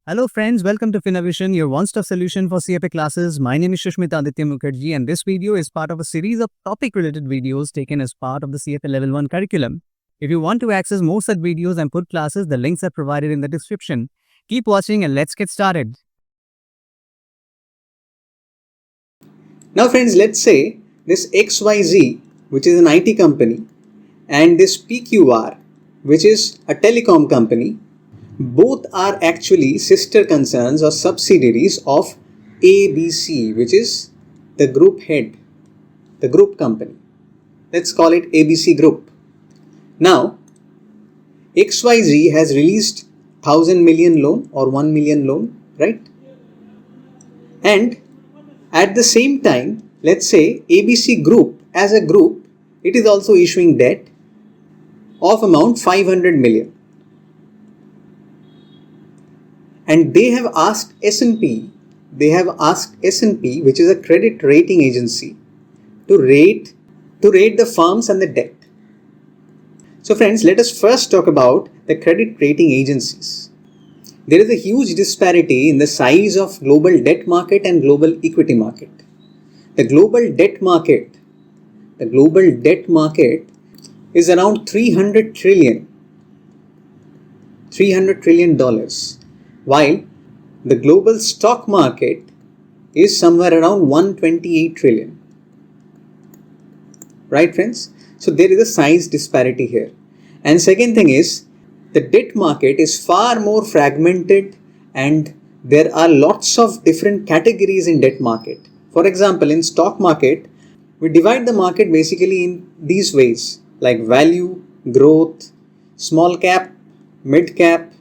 Hello friends, welcome to Finavision, your one-stop solution for CFA classes. My name is Shushmita Aditya Mukherjee and this video is part of a series of topic-related videos taken as part of the CFA Level 1 curriculum. If you want to access more such videos and put classes, the links are provided in the description. Keep watching and let's get started. Now friends, let's say this XYZ, which is an IT company, and this PQR, which is a telecom company, both are actually sister concerns or subsidiaries of ABC, which is the group head, the group company. Let's call it ABC Group. Now, XYZ has released 1,000 million loan or 1 million loan, right? And at the same time, let's say ABC Group as a group, it is also issuing debt of amount 500 million. And they have asked S&P, which is a credit rating agency, to rate the firms and the debt. So friends, let us first talk about the credit rating agencies. There is a huge disparity in the size of global debt market and global equity market. The global debt market is around $300 trillion, while the global stock market is somewhere around 128 trillion. Right friends? So there is a size disparity here. And second thing is, the debt market is far more fragmented and there are lots of different categories in debt market. For example, in stock market, we divide the market basically in these ways, like value, growth, small cap, mid cap,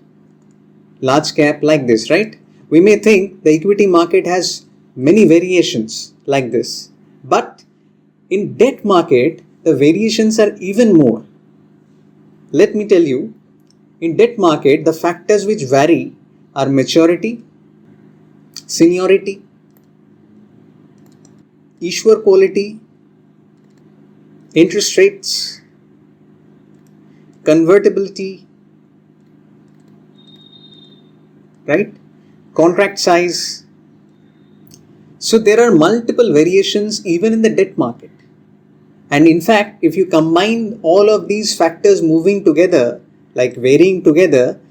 large cap, like this, right? We may think the equity market has many variations like this, but in debt market, the variations are even more. Let me tell you, in debt market, the factors which vary are maturity, seniority, issuer quality, interest rates, convertibility, right? Contract size. So there are multiple variations even in the debt market. And in fact, if you combine all of these factors moving together, like varying together,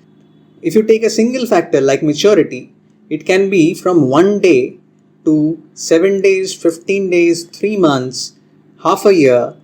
if you take a single factor like maturity, it can be from 1 day to 7 days, 15 days, 3 months, half a year,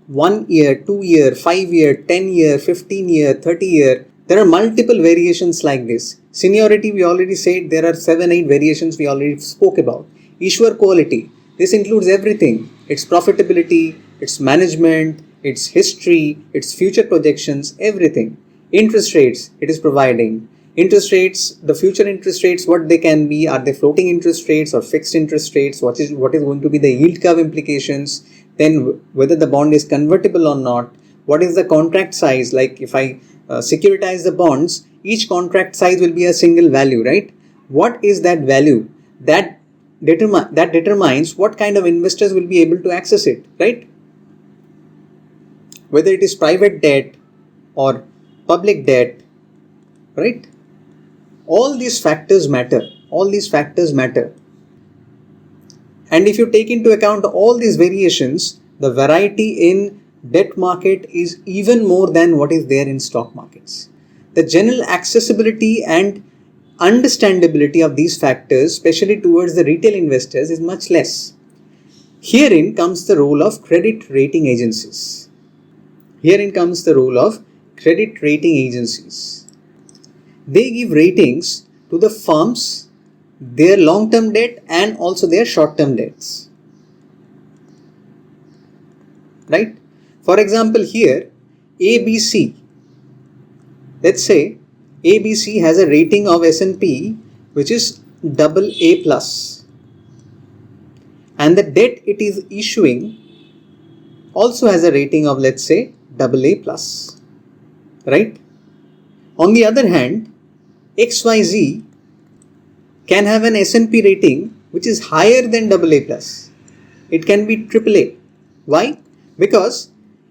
1 year, 2 year, 5 year, 10 year, 15 year, 30 year. There are multiple variations like this. Seniority, we already said there are 7-8 variations we already spoke about. Issuer quality, this includes everything. Its profitability, its management, its history, its future projections, everything. Interest rates, it is providing. Interest rates, the future interest rates, what they can be, are they floating interest rates or fixed interest rates? What is going to be the yield curve implications? Then whether the bond is convertible or not. What is the contract size? Like if I securitize the bonds, each contract size will be a single value, right? What is that value? That determines what kind of investors will be able to access it, right? Whether it is private debt or public debt, right? All these factors matter. And if you take into account all these variations, the variety in debt market is even more than what is there in stock markets. The general accessibility and understandability of these factors, especially towards the retail investors, is much less. Herein comes the role of credit rating agencies. They give ratings to the firms, their long-term debt and also their short-term debts. Right? For example, here ABC, let's say ABC has a rating of S&P which is AA plus, and the debt it is issuing also has a rating of, let's say, AA plus, right? On the other hand, XYZ can have an S&P rating which is higher than AA plus. It can be AAA. Why? Because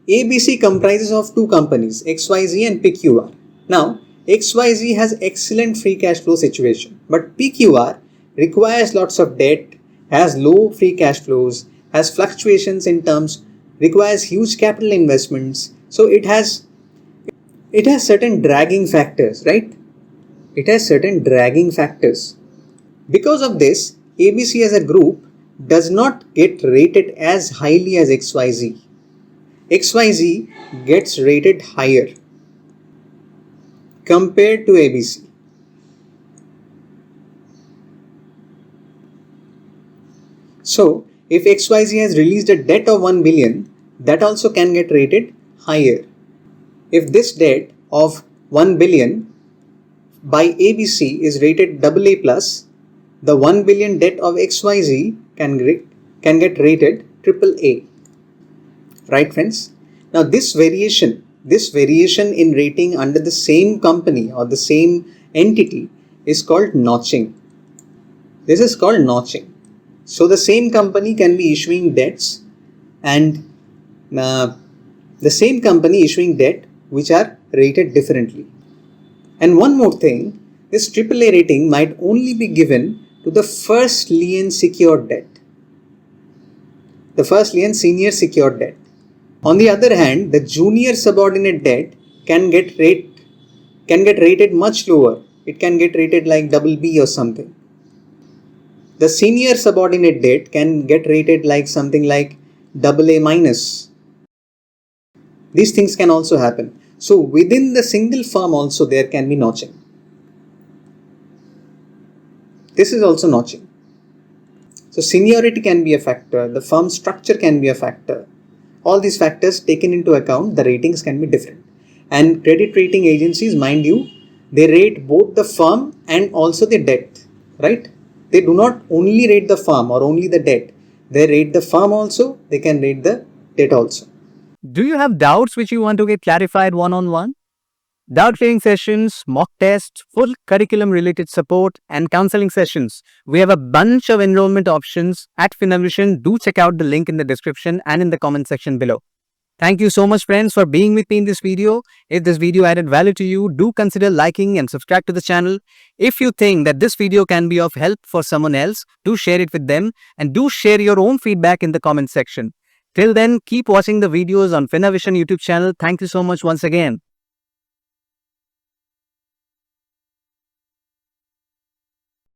ABC comprises of two companies, XYZ and PQR. Now, XYZ has excellent free cash flow situation, but PQR requires lots of debt, has low free cash flows, has fluctuations in terms, requires huge capital investments. So it has certain dragging factors, right? It has certain dragging factors. Because of this, ABC as a group does not get rated as highly as XYZ. XYZ gets rated higher compared to ABC. So, if XYZ has released a debt of 1 billion, that also can get rated higher. If this debt of 1 billion by ABC is rated AA plus, the 1 billion debt of XYZ can get rated AAA. Right, friends? Now this variation in rating under the same company or the same entity is called notching. This is called notching. So the same company can be issuing debts and the same company issuing debt which are rated differently. And one more thing, this AAA rating might only be given to the first lien secured debt, the first lien senior secured debt. On the other hand, the junior subordinate debt can get rated much lower. It can get rated like BB or something. The senior subordinate debt can get rated like something like AA minus. These things can also happen. So within the single firm also there can be notching. This is also notching. So seniority can be a factor, the firm structure can be a factor. All these factors taken into account, the ratings can be different. And credit rating agencies, mind you, they rate both the firm and also the debt, right? They do not only rate the firm or only the debt. They rate the firm also, they can rate the debt also. Do you have doubts which you want to get clarified one-on-one? Doubt clearing sessions, mock tests, full curriculum related support, and counseling sessions. We have a bunch of enrollment options at Finavision. Do check out the link in the description and in the comment section below. Thank you so much, friends, for being with me in this video. If this video added value to you, do consider liking and subscribe to the channel. If you think that this video can be of help for someone else, do share it with them and do share your own feedback in the comment section. Till then, keep watching the videos on Finavision YouTube channel. Thank you so much once again.